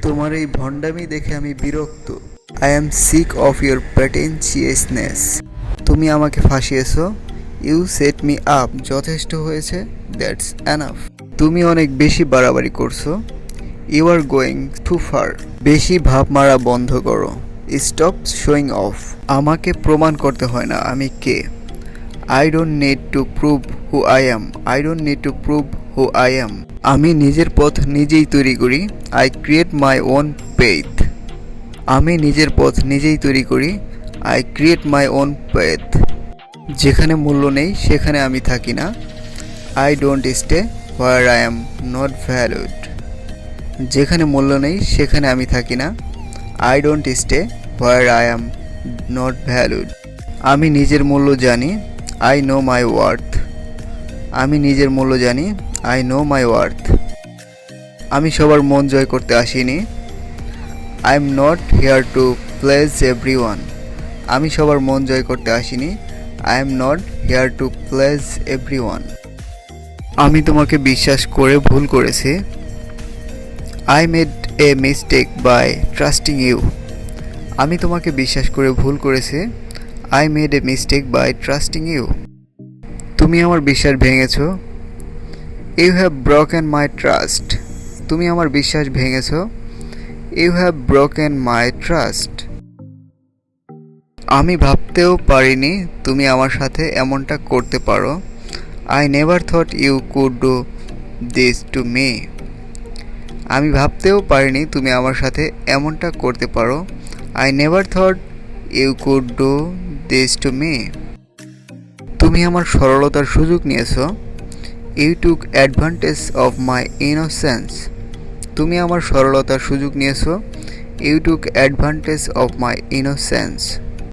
তোমার এই ভণ্ডামি দেখে আমি বিরক্ত। I am sick of your pretentiousness. তুমি আমাকে ফাঁসিয়েছো। You set me up. যথেষ্ট হয়েছে। That's enough. তুমি অনেক বেশি বাড়াবাড়ি করছো। You are going too far. বেশি ভাব মারা বন্ধ করো। Stop showing off. আমাকে প্রমাণ করতে হয় না আমি কে। I don't need to prove who I am. I don't need to prove who I am. আমি নিজের পথ নিজেই তৈরি করি। I create my own path. আমি নিজের পথ নিজেই তৈরি করি। I create my own path. যেখানে মূল্য নেই সেখানে আমি থাকি না। I don't stay where I am not valued. যেখানে মূল্য নেই সেখানে আমি থাকি না। I don't stay where I am not valued. আমি নিজের মূল্য জানি। I know my worth. আমি নিজের মূল্য জানি। I know my worth. আমি সবার মন জয় করতে আসিনি। I am not here to please everyone. আমি সবার মন জয় করতে আসিনি। I am not here to please everyone. আমি তোমাকে বিশ্বাস করে ভুল করেছি। I made a mistake by trusting you. আমি তোমাকে বিশ্বাস করে ভুল করেছি। I made a mistake by trusting you. তুমি আমার বিশ্বাস ভেঙেছো। You have broken my trust. তুমি আমার বিশ্বাস ভেঙেছো। You have broken my trust. আমি ভাবতেও পারিনি তুমি আমার সাথে এমনটা করতে পারো। I never thought you could do this to me. আমি ভাবতেও পারিনি তুমি আমার সাথে এমনটা করতে পারো। I never thought you could do this to me. তুমি আমার সরলতার সুযোগ নিয়েছো। You took advantage of my innocence. তুমি আমার সরলতার সুযোগ নিয়েছো। You took advantage of my innocence.